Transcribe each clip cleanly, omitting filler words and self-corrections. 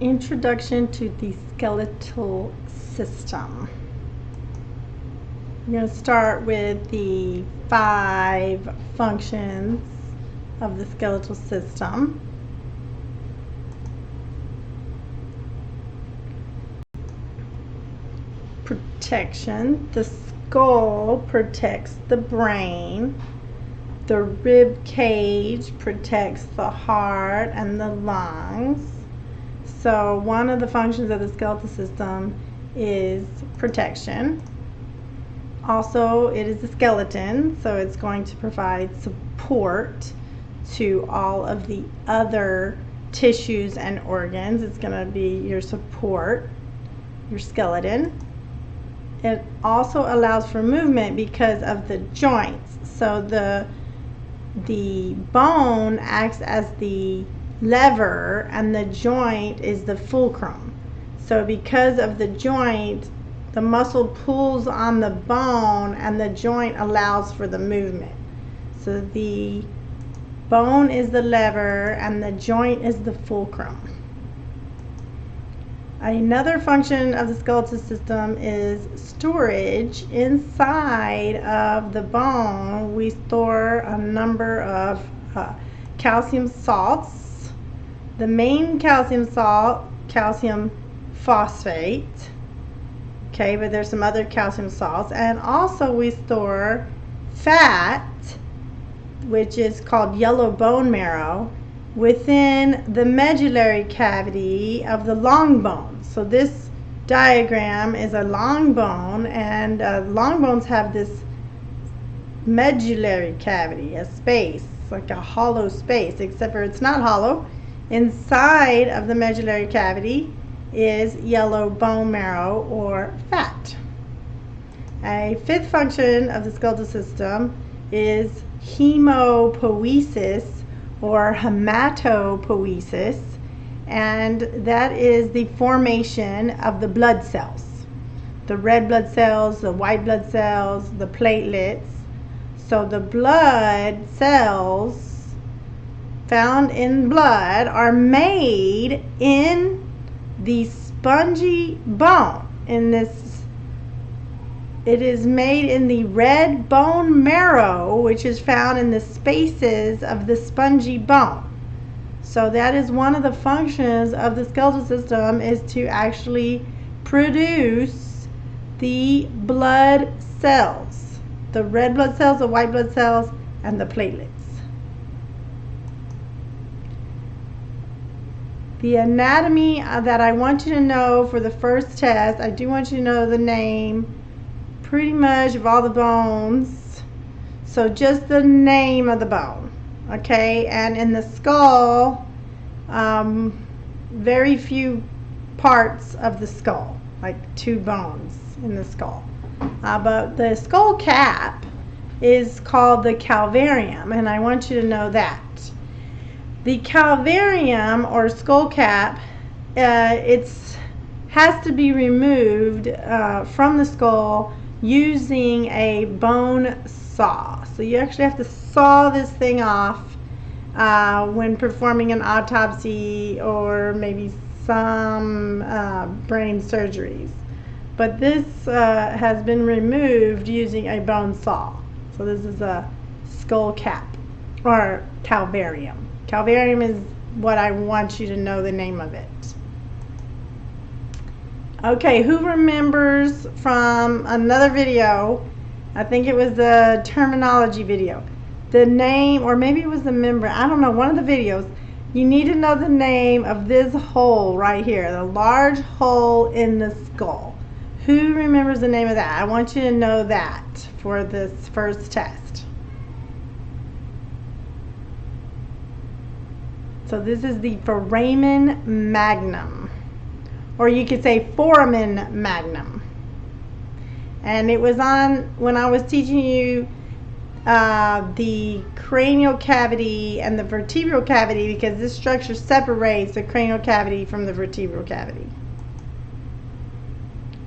Introduction to the skeletal system. We're going to start with the 5 functions of the skeletal system. Protection. The skull protects the brain. The rib cage protects the heart and the lungs. So one of the functions of the skeletal system is protection. Also, it is a skeleton, so it's going to provide support to all of the other tissues and organs. It's going to be your support, your skeleton. It also allows for movement because of the joints. So the bone acts as the lever and the joint is the fulcrum. So because of the joint, the muscle pulls on the bone and the joint allows for the movement. So the bone is the lever and the joint is the fulcrum. Another function of the skeletal system is storage. Inside of the bone, we store a number of calcium salts. The main calcium salt, calcium phosphate, okay, but there's some other calcium salts, and also we store fat, which is called yellow bone marrow, within the medullary cavity of the long bone. So this diagram is a long bone, and long bones have this medullary cavity, a space, like a hollow space, except for it's not hollow. Inside of the medullary cavity is yellow bone marrow or fat. A 5th function of the skeletal system is hemopoiesis or hematopoiesis, and that is the formation of the blood cells. The red blood cells, the white blood cells, the platelets. So the blood cells found in blood are made in the spongy bone. It is made in the red bone marrow, which is found in the spaces of the spongy bone. So that is one of the functions of the skeletal system, is to actually produce the blood cells, the red blood cells, the white blood cells, and the platelets. The anatomy that I want you to know for the first test, I do want you to know the name pretty much of all the bones. So just the name of the bone, okay? And in the skull, very few parts of the skull, like 2 bones in the skull. But the skull cap is called the calvarium, and I want you to know that. The calvarium or skull cap, has to be removed from the skull using a bone saw. So you actually have to saw this thing off when performing an autopsy or maybe some brain surgeries. But this has been removed using a bone saw. So this is a skull cap or calvarium. Calvarium is what I want you to know the name of it. Okay, who remembers from another video, I think it was the terminology video, the name, or maybe it was the member, I don't know, one of the videos, you need to know the name of this hole right here, the large hole in the skull. Who remembers the name of that? I want you to know that for this first test. So this is the foramen magnum, or you could say foramen magnum. And it was on when I was teaching you the cranial cavity and the vertebral cavity, because this structure separates the cranial cavity from the vertebral cavity.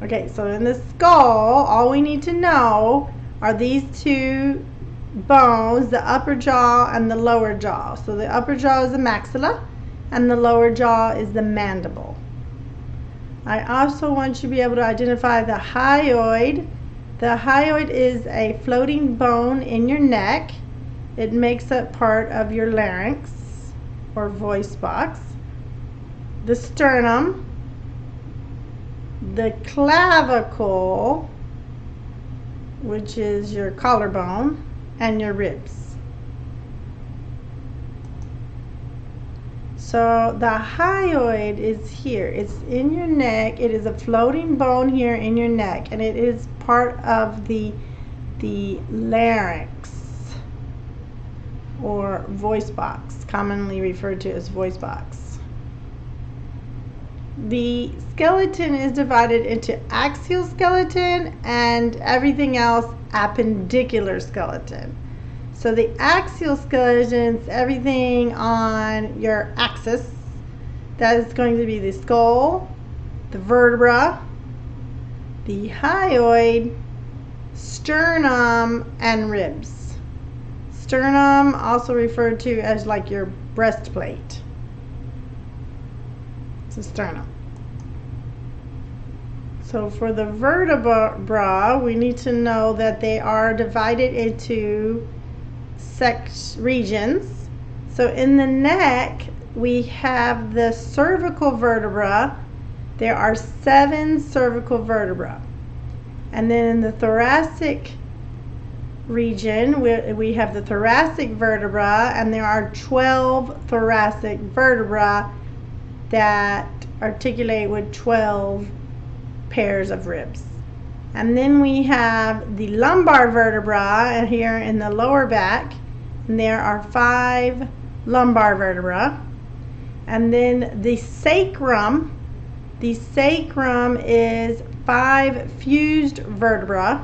Okay, so in the skull, all we need to know are these 2 bones, the upper jaw and the lower jaw. So the upper jaw is the maxilla and the lower jaw is the mandible. I also want you to be able to identify the hyoid. The hyoid is a floating bone in your neck. It makes up part of your larynx or voice box. The sternum, the clavicle, which is your collarbone, and your ribs. So the hyoid is here. It's in your neck. It is a floating bone here in your neck, and it is part of the larynx or voice box, commonly referred to as voice box. The skeleton is divided into axial skeleton and everything else appendicular skeleton. So the axial skeleton is everything on your axis. That is going to be the skull, the vertebra, the hyoid, sternum, and ribs. Sternum, also referred to as like your breastplate. It's a sternum. So for the vertebra, we need to know that they are divided into regions. So in the neck, we have the cervical vertebra. There are 7 cervical vertebrae. And then in the thoracic region, we have the thoracic vertebra, and there are 12 thoracic vertebrae that articulate with 12 pairs of ribs. And then we have the lumbar vertebra, and here in the lower back, and there are 5 lumbar vertebrae. And then the sacrum is 5 fused vertebrae.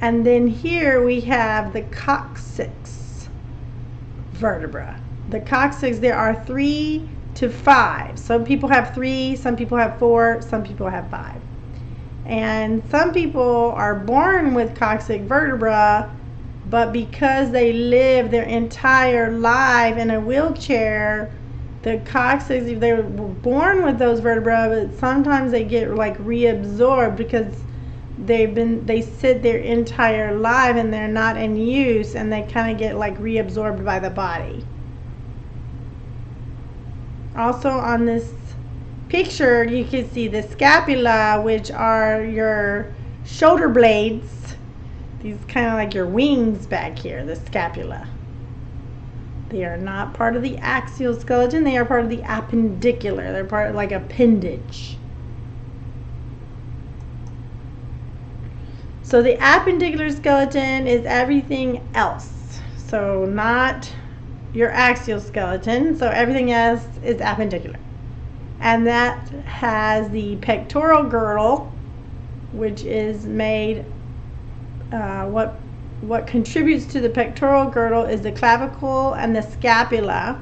And then here we have the coccyx vertebra. The coccyx, there are 3 to 5. Some people have 3, some people have 4, some people have 5. And some people are born with coccyx vertebra, but because they live their entire life in a wheelchair, the coccyx, if they were born with those vertebrae, but sometimes they get like reabsorbed because they sit their entire life and they're not in use, and they kind of get like reabsorbed by the body. Also on this picture, you can see the scapula, which are your shoulder blades. These kind of like your wings back here, the scapula. They are not part of the axial skeleton. They are part of the appendicular. They're part of like appendage. So the appendicular skeleton is everything else. So not your axial skeleton. So everything else is appendicular. And that has the pectoral girdle, which is made, what contributes to the pectoral girdle is the clavicle and the scapula.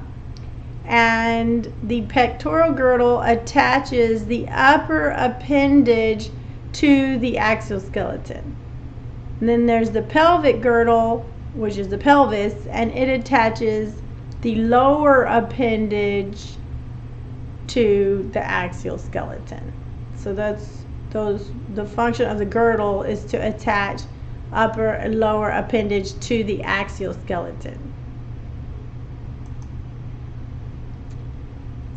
And the pectoral girdle attaches the upper appendage to the axial skeleton. And then there's the pelvic girdle, which is the pelvis, and it attaches the lower appendage to the axial skeleton. So the function of the girdle is to attach upper and lower appendage to the axial skeleton.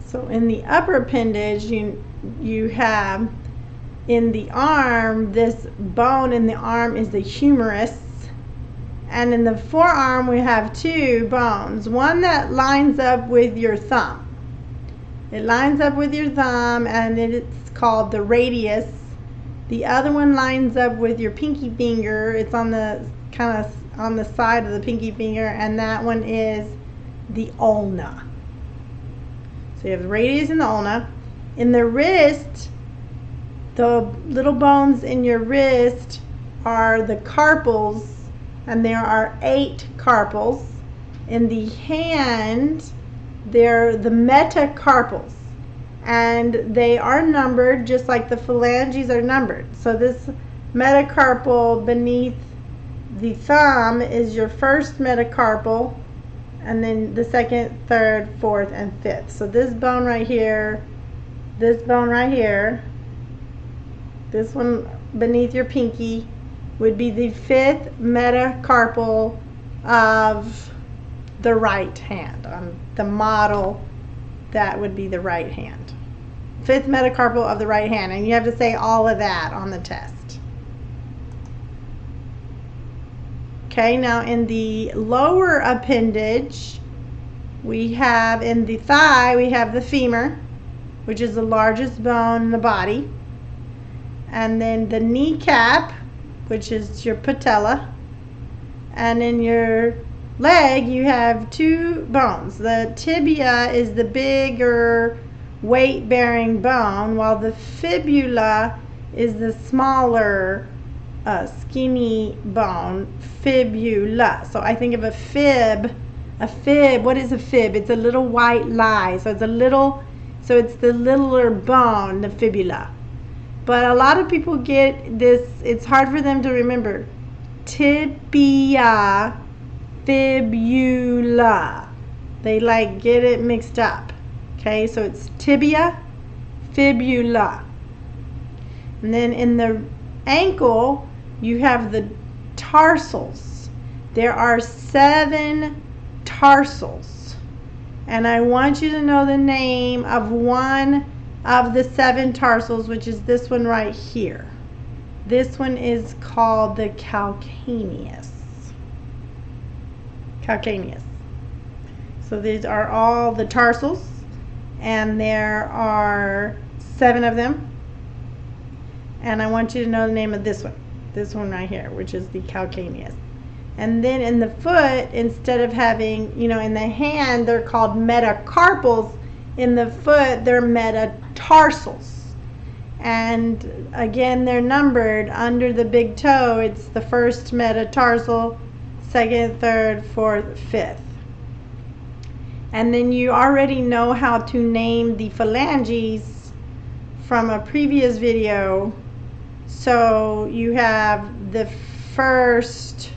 So in the upper appendage, you have in the arm, this bone in the arm is the humerus, and in the forearm we have 2 bones, one that lines up with your thumb. It lines up with your thumb, and it's called the radius. The other one lines up with your pinky finger. It's on the kind of on the side of the pinky finger, and that one is the ulna. So you have the radius and the ulna. In the wrist, the little bones in your wrist are the carpals, and there are 8 carpals. In the hand, they're the metacarpals, and they are numbered just like the phalanges are numbered. So this metacarpal beneath the thumb is your first metacarpal, and then the second, third, fourth, and fifth. So this bone right here, this bone right here, this one beneath your pinky, would be the fifth metacarpal of the right hand. On the model, that would be the right hand. Fifth metacarpal of the right hand, and you have to say all of that on the test. Okay, now in the lower appendage, we have in the thigh, we have the femur, which is the largest bone in the body. And then the kneecap, which is your patella. And in your leg, you have two bones. The tibia is the bigger weight-bearing bone, while the fibula is the smaller skinny bone, fibula. So I think of a fib, what is a fib? It's a little white lie. So it's the littler bone, the fibula. But a lot of people get this, it's hard for them to remember. Tibia, fibula. They like get it mixed up. Okay, so it's tibia, fibula. And then in the ankle, you have the tarsals. There are 7 tarsals. And I want you to know the name of one of the 7 tarsals, which is this one right here. This one is called the calcaneus. Calcaneus. So these are all the tarsals, and there are 7 of them. And I want you to know the name of this one right here, which is the calcaneus. And then in the foot, instead of having, in the hand, they're called metacarpals. In the foot, they're metatarsals. And again, they're numbered. Under the big toe, it's the first metatarsal, second, third, fourth, fifth. And then you already know how to name the phalanges from a previous video. So you have the first,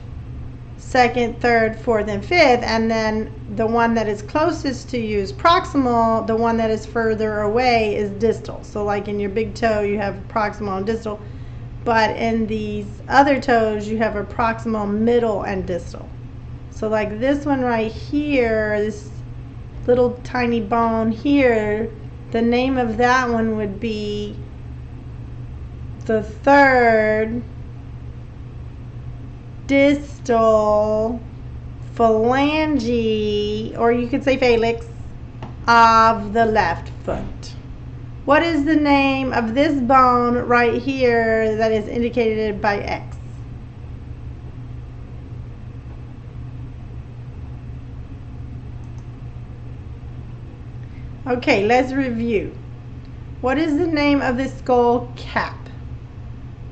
second, third, fourth, and fifth, and then the one that is closest to you is proximal, the one that is further away is distal. So like in your big toe, you have proximal and distal, but in these other toes, you have a proximal, middle, and distal. So like this one right here, this little tiny bone here, the name of that one would be the third distal phalange, or you could say phalanx, of the left foot. What is the name of this bone right here that is indicated by X? Okay, let's review. What is the name of this skull cap?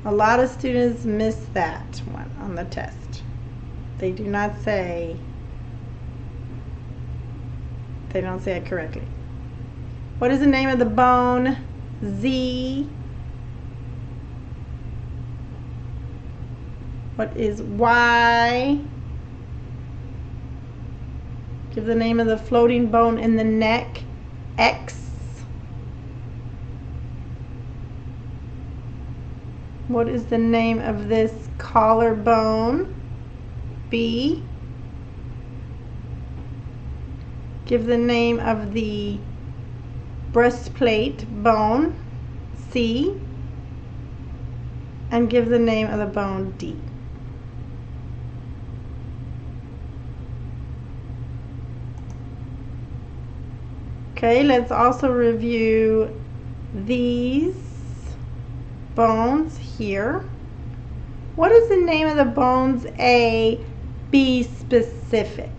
A lot of students miss that one on the test. They do not say, they don't say it correctly. What is the name of the bone Z? What is Y? Give the name of the floating bone in the neck, X. What is the name of this collarbone? B. Give the name of the breastplate bone, C. And give the name of the bone, D. Okay, let's also review these bones here. What is the name of the bones A, B specific?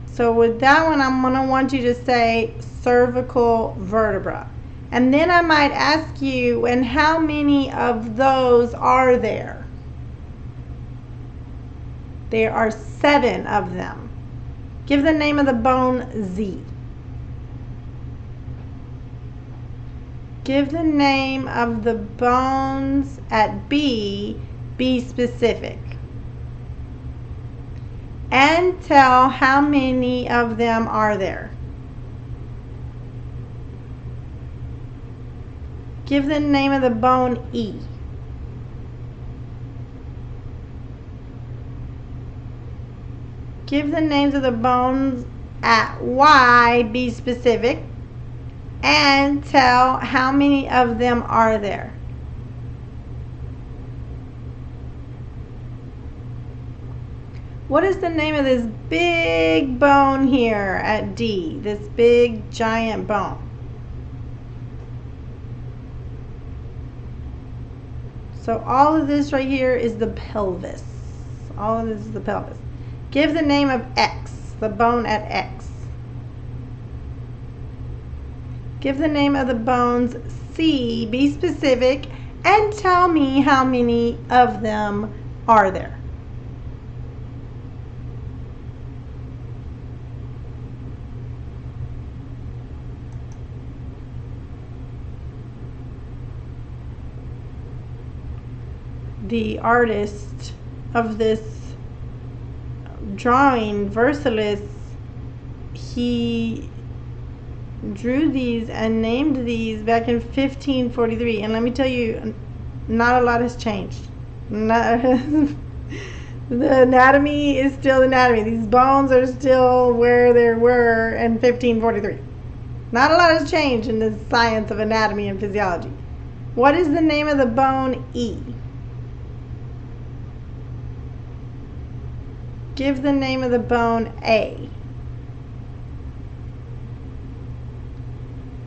So with that one, I'm going to want you to say cervical vertebra. And then I might ask you, and how many of those are there? There are 7 of them. Give the name of the bone Z. Give the name of the bones at B, B specific. And tell how many of them are there. Give the name of the bone E. Give the names of the bones at Y, be specific, and tell how many of them are there. What is the name of this big bone here at D? This big giant bone. So all of this right here is the pelvis. All of this is the pelvis. Give the name of X, the bone at X. Give the name of the bones C, be specific, and tell me how many of them are there. The artist of this drawing, Versailles, he drew these and named these back in 1543, and let me tell you, not a lot has changed. The anatomy is still anatomy. These bones are still where they were in 1543. Not a lot has changed in the science of anatomy and physiology. What is the name of the bone E? Give the name of the bone A.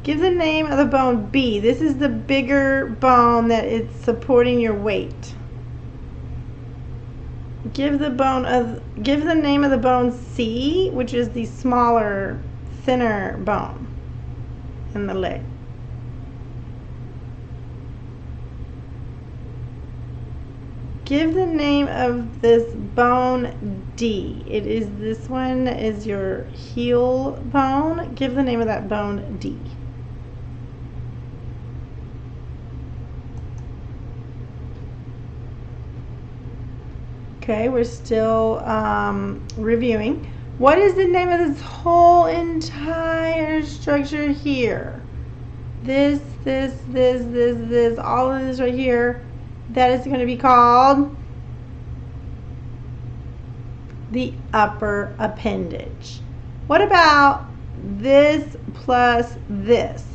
Give the name of the bone B. This is the bigger bone that is supporting your weight. Give the name of the bone C, which is the smaller, thinner bone in the leg. Give the name of this bone D. This one is your heel bone. Give the name of that bone D. Okay, we're still reviewing. What is the name of this whole entire structure here? This, all of this right here. That is going to be called the upper appendage. What about this plus this?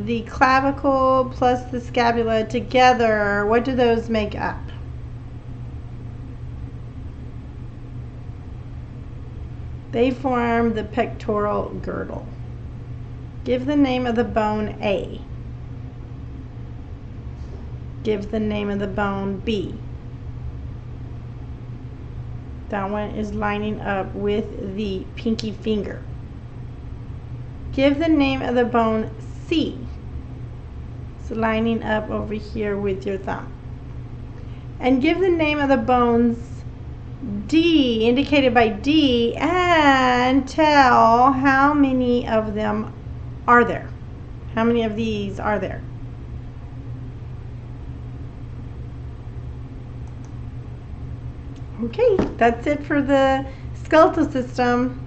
The clavicle plus the scapula together, what do those make up? They form the pectoral girdle. Give the name of the bone A. Give the name of the bone B. That one is lining up with the pinky finger. Give the name of the bone C. It's lining up over here with your thumb. And give the name of the bones D, indicated by D, and tell how many of them are there. How many of these are there? Okay, that's it for the skeletal system.